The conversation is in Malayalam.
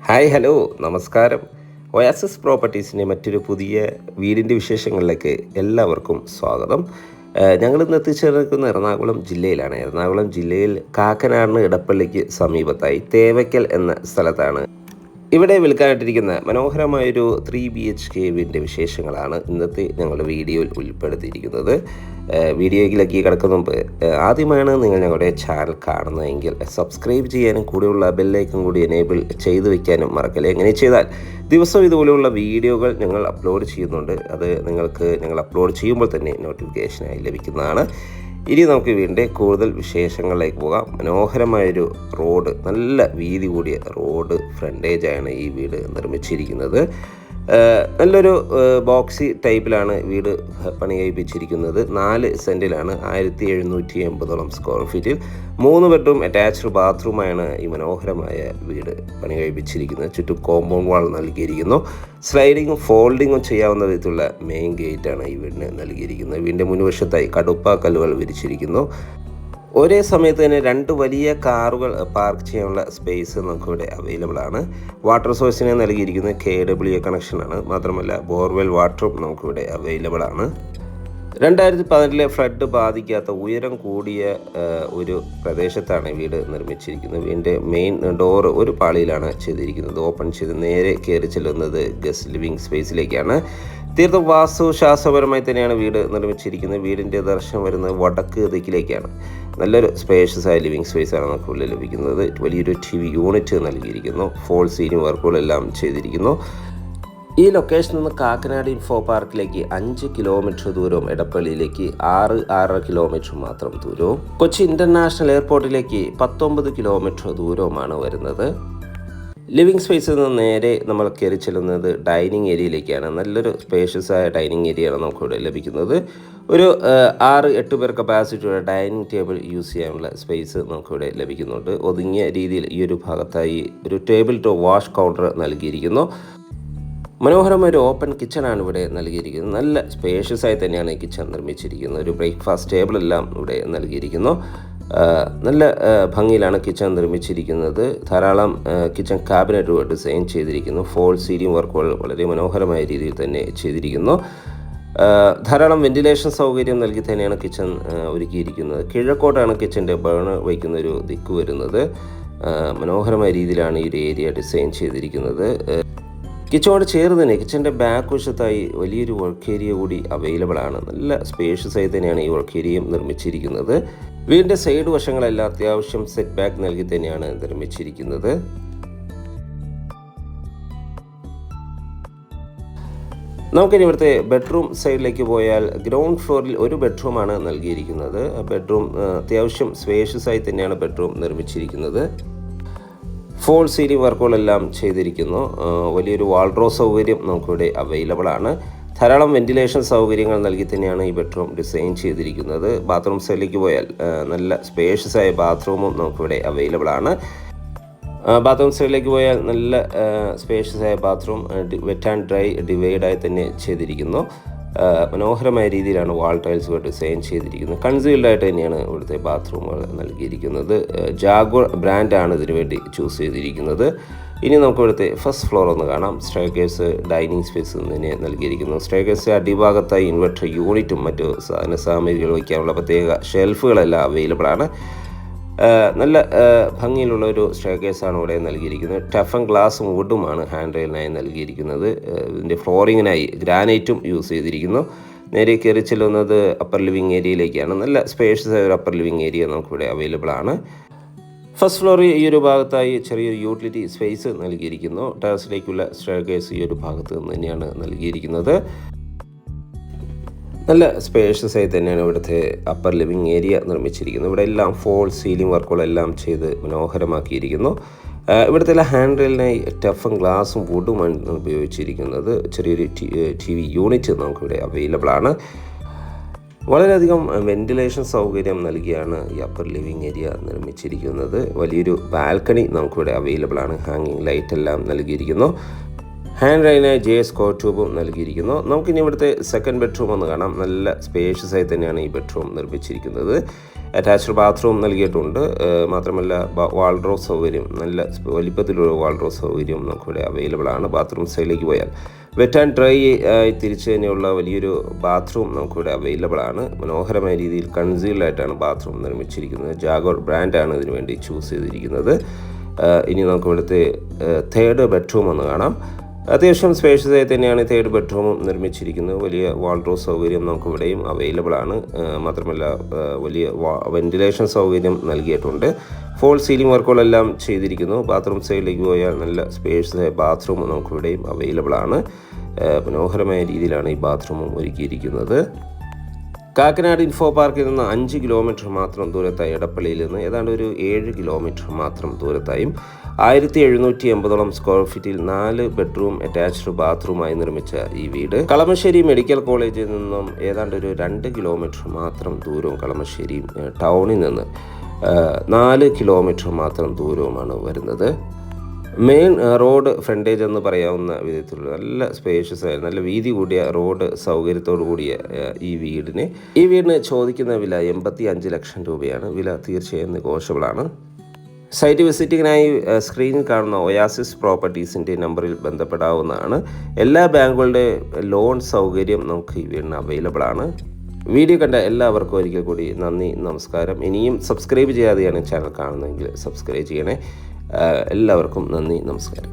ഹായ് ഹലോ നമസ്കാരം. ഒയാസിസ് പ്രോപ്പർട്ടീസിൻ്റെ മറ്റൊരു പുതിയ വീടിൻ്റെ വിശേഷങ്ങളിലേക്ക് എല്ലാവർക്കും സ്വാഗതം. ഞങ്ങളിന്ന് എത്തിച്ചേർന്നിരിക്കുന്ന എറണാകുളം ജില്ലയിലാണ്. എറണാകുളം ജില്ലയിൽ കാക്കനാടിന് ഇടപ്പള്ളിക്ക് സമീപത്തായി തേവയ്ക്കൽ എന്ന സ്ഥലത്താണ്. ഇവിടെ വിൽക്കാനായിട്ടിരിക്കുന്ന മനോഹരമായൊരു 3BHK വീടിൻ്റെ വിശേഷങ്ങളാണ് ഇന്നത്തെ ഞങ്ങളുടെ വീഡിയോയിൽ ഉൾപ്പെടുത്തിയിരിക്കുന്നത്. വീഡിയോയിലേക്ക് കിടക്കുന്ന മുമ്പ് ആദ്യമാണ് നിങ്ങൾ ഞങ്ങളുടെ ചാനൽ കാണുന്നതെങ്കിൽ സബ്സ്ക്രൈബ് ചെയ്യാനും കൂടെയുള്ള ബെല്ലൈക്കൺ കൂടി എനേബിൾ ചെയ്തു വയ്ക്കാനും മറക്കല്ലേ. എങ്ങനെ ചെയ്താൽ ദിവസവും ഇതുപോലെയുള്ള വീഡിയോകൾ ഞങ്ങൾ അപ്ലോഡ് ചെയ്യുന്നുണ്ട്. അത് നിങ്ങൾക്ക് ഞങ്ങൾ അപ്ലോഡ് ചെയ്യുമ്പോൾ തന്നെ നോട്ടിഫിക്കേഷനായി ലഭിക്കുന്നതാണ്. ഇനി നമുക്ക് വീടിൻ്റെ കൂടുതൽ വിശേഷങ്ങളിലേക്ക് പോകാം. മനോഹരമായൊരു റോഡ്, നല്ല വീതി കൂടിയ റോഡ് ഫ്രണ്ടേജാണ് ഈ വീട് നിർമ്മിച്ചിരിക്കുന്നത്. നല്ലൊരു ബോക്സി ടൈപ്പിലാണ് വീട് പണി കഴിപ്പിച്ചിരിക്കുന്നത്. 4 സെൻറ്റിലാണ് 1780 സ്ക്വയർ ഫീറ്റിൽ 3 ബെഡ്റൂം അറ്റാച്ച്ഡ് ബാത്റൂമായാണ് ഈ മനോഹരമായ വീട് പണി കഴിപ്പിച്ചിരിക്കുന്നത്. ചുറ്റും കോമ്പൗണ്ട് വാൾ നൽകിയിരിക്കുന്നു. സ്ലൈഡിങ്ങും ഫോൾഡിങ്ങും ചെയ്യാവുന്ന വിധത്തിലുള്ള മെയിൻ ഗേറ്റാണ് ഈ വീടിന് നൽകിയിരിക്കുന്നത്. വീടിൻ്റെ മുൻവശത്തായി കടുപ്പ കല്ലുകൾ വിരിച്ചിരിക്കുന്നു. ഒരേ സമയത്ത് തന്നെ 2 വലിയ കാറുകൾ പാർക്ക് ചെയ്യാനുള്ള സ്പേസ് നമുക്കിവിടെ അവൈലബിൾ ആണ്. വാട്ടർ സോഴ്സിന് നൽകിയിരിക്കുന്നത് KWA കണക്ഷനാണ്. മാത്രമല്ല ബോർവെൽ വാട്ടറും നമുക്കിവിടെ അവൈലബിൾ ആണ്. 2018 ഫ്ലഡ് ബാധിക്കാത്ത ഉയരം കൂടിയ ഒരു പ്രദേശത്താണ് വീട് നിർമ്മിച്ചിരിക്കുന്നത്. വീടിൻ്റെ മെയിൻ ഡോറ് ഒരു പാളിയിലാണ് ചെയ്തിരിക്കുന്നത്. ഓപ്പൺ ചെയ്ത് നേരെ കയറി ചെല്ലുന്നത് ഗസ്റ്റ് ലിവിങ് സ്പേസിലേക്കാണ്. തീർത്തും വാസ്തുശാസ്ത്രപരമായി തന്നെയാണ് വീട് നിർമ്മിച്ചിരിക്കുന്നത്. വീടിൻ്റെ ദർശനം വരുന്നത് വടക്ക് ദിക്കിലേക്കാണ്. നല്ലൊരു സ്പേഷ്യസ് ആയ ലിവിങ് സ്പേസാണ് നമുക്കുള്ളിൽ ലഭിക്കുന്നത്. വലിയൊരു TV യൂണിറ്റ് നൽകിയിരിക്കുന്നു. ഫോൾ സീലിംഗ് വർക്കുകളെല്ലാം ചെയ്തിരിക്കുന്നു. ഈ ലൊക്കേഷനിൽ നിന്ന് കാക്കനാട് ഇൻഫോ പാർക്കിലേക്ക് 5 കിലോമീറ്റർ ദൂരവും എടപ്പള്ളിയിലേക്ക് 6-6.5 കിലോമീറ്റർ മാത്രം ദൂരവും കൊച്ചി ഇൻ്റർനാഷണൽ എയർപോർട്ടിലേക്ക് 19 കിലോമീറ്റർ ദൂരവുമാണ് വരുന്നത്. ലിവിങ് സ്പേസിൽ നിന്ന് നേരെ നമ്മൾ കയറി ചെല്ലുന്നത് ഡൈനിങ് ഏരിയയിലേക്കാണ്. നല്ലൊരു സ്പേഷ്യസ് ആയ ഡൈനിങ് ഏരിയയാണ് നമുക്കിവിടെ ലഭിക്കുന്നത്. ഒരു 6-8 പേർ കപ്പാസിറ്റിയുള്ള ഡൈനിങ് ടേബിൾ യൂസ് ചെയ്യാനുള്ള സ്പേസ് നമുക്കിവിടെ ലഭിക്കുന്നുണ്ട്. ഒതുങ്ങിയ രീതിയിൽ ഈ ഒരു ഭാഗത്തായി ഒരു ടേബിൾ ടു വാഷ് കൗണ്ടർ നൽകിയിരിക്കുന്നു. മനോഹരമായ ഒരു ഓപ്പൺ കിച്ചണാണ് ഇവിടെ നൽകിയിരിക്കുന്നത്. നല്ല സ്പേഷ്യസ് ആയി തന്നെയാണ് ഈ കിച്ചൺ നിർമ്മിച്ചിരിക്കുന്നത്. ഒരു ബ്രേക്ക്ഫാസ്റ്റ് ടേബിളെല്ലാം ഇവിടെ നൽകിയിരിക്കുന്നു. നല്ല ഭംഗിയിലാണ് കിച്ചൺ നിർമ്മിച്ചിരിക്കുന്നത്. ധാരാളം കിച്ചൺ ക്യാബിനറ്റ് ഡിസൈൻ ചെയ്തിരിക്കുന്നു. ഫോൾ സീലിംഗ് വർക്കുകൾ വളരെ മനോഹരമായ രീതിയിൽ തന്നെ ചെയ്തിരിക്കുന്നു. ധാരാളം വെന്റിലേഷൻ സൗകര്യം നൽകി തന്നെയാണ് കിച്ചൺ ഒരുക്കിയിരിക്കുന്നത്. കിഴക്കോട്ടാണ് കിച്ചൻ്റെ ബേണർ വയ്ക്കുന്ന ഒരു ദിക്ക് വരുന്നത്. മനോഹരമായ രീതിയിലാണ് ഈ ഒരു ഏരിയ ഡിസൈൻ ചെയ്തിരിക്കുന്നത്. കിച്ചണോട് ചേർന്ന് തന്നെ കിച്ചൻ്റെ ബാക്ക് വശത്തായി വലിയൊരു വർക്ക് ഏരിയ കൂടി അവൈലബിൾ ആണ്. നല്ല സ്പേഷ്യസ് ആയി തന്നെയാണ് ഈ വർക്ക് ഏരിയയും നിർമ്മിച്ചിരിക്കുന്നത്. വീടിൻ്റെ സൈഡ് വശങ്ങളെല്ലാം അത്യാവശ്യം സെറ്റ് ബാക്ക് നൽകി തന്നെയാണ് നിർമ്മിച്ചിരിക്കുന്നത്. നമുക്കിനി ഇവിടുത്തെ ബെഡ്റൂം സൈഡിലേക്ക് പോയാൽ ഗ്രൗണ്ട് ഫ്ലോറിൽ ഒരു ബെഡ്റൂമാണ് നൽകിയിരിക്കുന്നത്. ബെഡ്റൂം അത്യാവശ്യം സ്പേഷ്യസ് ആയി തന്നെയാണ് ബെഡ്റൂം നിർമ്മിച്ചിരിക്കുന്നത്. ഫോൾ സീലിംഗ് വർക്കുകളെല്ലാം ചെയ്തിരിക്കുന്നു. വലിയൊരു വാൾഡ്രോ സൗകര്യം നമുക്കിവിടെ അവൈലബിൾ ആണ്. ധാരാളം വെന്റിലേഷൻ സൗകര്യങ്ങൾ നൽകി തന്നെയാണ് ഈ ബെഡ്റൂം ഡിസൈൻ ചെയ്തിരിക്കുന്നത്. ബാത്റൂം സൈഡിലേക്ക് പോയാൽ നല്ല സ്പേഷ്യസ് ആയ ബാത്റൂമും നമുക്കിവിടെ അവൈലബിൾ ആണ്. ബാത്റൂം സൈഡിലേക്ക് പോയാൽ നല്ല സ്പേഷ്യസ് ആയ ബാത്റൂം വെറ്റ് ആൻഡ് ഡ്രൈ ഡിവൈഡായി തന്നെ ചെയ്തിരിക്കുന്നു. മനോഹരമായ രീതിയിലാണ് വാൾ ടൈൽസുകൾ ഡിസൈൻ ചെയ്തിരിക്കുന്നത്. കൺസീൽഡായിട്ട് തന്നെയാണ് ഇവിടുത്തെ ബാത്റൂമുകൾ നൽകിയിരിക്കുന്നത്. ജാഗ്വർ ബ്രാൻഡാണ് ഇതിനു വേണ്ടി ചൂസ് ചെയ്തിരിക്കുന്നത്. ഇനി നമുക്ക് ഇവിടുത്തെ ഫസ്റ്റ് ഫ്ലോർ ഒന്ന് കാണാം. സ്റ്റെയർകേസ് ഡൈനിങ് സ്പേസ് തന്നെ നൽകിയിരിക്കുന്നു. സ്റ്റെയർകേസ് അടിഭാഗത്തായി ഇൻവെർട്ടർ യൂണിറ്റും മറ്റു സാധന സാമഗ്രികൾ വയ്ക്കാനുള്ള പ്രത്യേക ഷെൽഫുകളെല്ലാം അവൈലബിൾ ആണ്. നല്ല ഭംഗിയിലുള്ള ഒരു സ്റ്റെയർകേസാണ് ഇവിടെ നൽകിയിരിക്കുന്നത്. ടഫൻ ഗ്ലാസും വുഡുമാണ് ഹാൻഡ് റെയിലിനായി നൽകിയിരിക്കുന്നത്. ഇതിൻ്റെ ഫ്ലോറിങ്ങിനായി ഗ്രാനൈറ്റും യൂസ് ചെയ്തിരിക്കുന്നു. നേരെ കയറി ചെല്ലുന്നത് അപ്പർ ലിവിങ് ഏരിയയിലേക്കാണ്. നല്ല സ്പേഷ്യസ് ആയ ഒരു അപ്പർ ലിവിങ് ഏരിയ നമുക്കിവിടെ അവൈലബിൾ ആണ്. ഫസ്റ്റ് ഫ്ലോറിൽ ഈ ഒരു ഭാഗത്തായി ചെറിയൊരു യൂട്ടിലിറ്റി സ്പേസ് നൽകിയിരിക്കുന്നു. ടെറസിലേക്കുള്ള സ്റ്റെയർകേസ് ഈ ഒരു ഭാഗത്ത് നിന്ന് തന്നെയാണ് നൽകിയിരിക്കുന്നത്. നല്ല സ്പേഷ്യസ് ആയി തന്നെയാണ് ഇവിടുത്തെ അപ്പർ ലിവിങ് ഏരിയ നിർമ്മിച്ചിരിക്കുന്നത്. ഇവിടെ എല്ലാം ഫോൾ സീലിംഗ് വർക്കുകളെല്ലാം ചെയ്ത് മനോഹരമാക്കിയിരിക്കുന്നു. ഇവിടുത്തെ ഹാൻഡ് റെയിലിനായി ടഫൻ ഗ്ലാസും വുഡുമാണ് ഉപയോഗിച്ചിരിക്കുന്നത്. ചെറിയൊരു TV യൂണിറ്റ് നമുക്കിവിടെ അവൈലബിൾ ആണ്. വളരെയധികം വെന്റിലേഷൻ സൗകര്യം നൽകിയാണ് ഈ അപ്പർ ലിവിങ് ഏരിയ നിർമ്മിച്ചിരിക്കുന്നത്. വലിയൊരു ബാൽക്കണി നമുക്കിവിടെ അവൈലബിൾ ആണ്. ഹാങ്ങിങ് ലൈറ്റ് എല്ലാം നൽകിയിരിക്കുന്നു. ഹാൻഡ് റൈനായി JS ട്യൂബും നൽകിയിരിക്കുന്നു. നമുക്കിനി ഇവിടുത്തെ സെക്കൻഡ് ബെഡ്റൂം ഒന്ന് കാണാം. നല്ല സ്പേഷ്യസ് ആയി തന്നെയാണ് ഈ ബെഡ്റൂം നിർമ്മിച്ചിരിക്കുന്നത്. അറ്റാച്ച്ഡ് ബാത്റൂം നൽകിയിട്ടുണ്ട്. മാത്രമല്ല വാൾഡ്രോബ് സൗകര്യം, നല്ല വലിപ്പത്തിലുള്ള വാൾഡ്രോബ് സൗകര്യം നമുക്കിവിടെ അവൈലബിൾ ആണ്. ബാത്റൂം സൈഡിലേക്ക് പോയാൽ വെറ്റ് ആൻഡ് ഡ്രൈ തിരിച്ചു തന്നെയുള്ള വലിയൊരു ബാത്റൂം നമുക്കിവിടെ അവൈലബിൾ ആണ്. മനോഹരമായ രീതിയിൽ കൺസീൽഡായിട്ടാണ് ബാത്റൂം നിർമ്മിച്ചിരിക്കുന്നത്. ജാഗോർ ബ്രാൻഡാണ് ഇതിനു വേണ്ടി ചൂസ് ചെയ്തിരിക്കുന്നത്. ഇനി നമുക്ക് ഇവിടുത്തെ തേർഡ് ബെഡ്റൂം ഒന്ന് കാണാം. അത്യാവശ്യം സ്പേഷ്യസ് ആയി തന്നെയാണ് തേർഡ് ബെഡ്റൂമും നിർമ്മിച്ചിരിക്കുന്നത്. വലിയ വാൾഡ്രോബ് സൗകര്യം നമുക്ക് ഇവിടെയും അവൈലബിൾ ആണ്. മാത്രമല്ല വലിയ വെന്റിലേഷൻ സൗകര്യം നൽകിയിട്ടുണ്ട്. ഫോൾ സീലിംഗ് വർക്കുകളെല്ലാം ചെയ്തിരിക്കുന്നു. ബാത്റൂം സൈഡിലേക്ക് പോയാൽ നല്ല സ്പേഷ്യസ് ആയ ബാത്റൂം നമുക്ക് ഇവിടെയും അവൈലബിൾ ആണ്. മനോഹരമായ രീതിയിലാണ് ഈ ബാത്റൂമും ഒരുക്കിയിരിക്കുന്നത്. കാക്കനാട് ഇൻഫോ പാർക്കിൽ നിന്ന് 5 കിലോമീറ്റർ മാത്രം ദൂരത്തായി, എടപ്പള്ളിയിൽ നിന്ന് ഏതാണ്ട് ഒരു 7 കിലോമീറ്റർ മാത്രം ദൂരത്തായും 1780 സ്ക്വയർ ഫീറ്റിൽ 4 ബെഡ്റൂം അറ്റാച്ച്ഡ് ബാത്റൂമായി നിർമ്മിച്ച ഈ വീട് കളമശ്ശേരി മെഡിക്കൽ കോളേജിൽ നിന്നും ഏതാണ്ട് ഒരു 2 കിലോമീറ്റർ മാത്രം ദൂരവും, കളമശ്ശേരി ടൗണിൽ നിന്ന് 4 കിലോമീറ്റർ മാത്രം ദൂരവുമാണ് വരുന്നത്. മെയിൻ റോഡ് ഫ്രണ്ടേജ് എന്ന് പറയാവുന്ന വിധത്തിലുള്ള നല്ല സ്പേഷ്യസ് ആയ നല്ല വീതി കൂടിയ റോഡ് സൗകര്യത്തോടു കൂടിയ ഈ വീടിന് ചോദിക്കുന്ന വില 85 ലക്ഷം രൂപയാണ്. വില തീർച്ചയായും നെഗോഷ്യബിൾ ആണ്. സൈറ്റ് വിസിറ്റിങ്ങിനായി സ്ക്രീനിൽ കാണുന്ന ഒയാസിസ് പ്രോപ്പർട്ടീസിൻ്റെ നമ്പറിൽ ബന്ധപ്പെടാവുന്നതാണ്. എല്ലാ ബാങ്കുകളുടെ ലോൺ സൗകര്യം നമുക്ക് ഈ വീടിന് അവൈലബിൾ ആണ്. വീഡിയോ കണ്ട എല്ലാവർക്കും ഒരിക്കൽ കൂടി നന്ദി, നമസ്കാരം. ഇനിയും സബ്സ്ക്രൈബ് ചെയ്യാതെയാണ് ചാനൽ കാണുന്നതെങ്കിൽ സബ്സ്ക്രൈബ് ചെയ്യണേ. എല്ലാവർക്കും നന്ദി, നമസ്കാരം.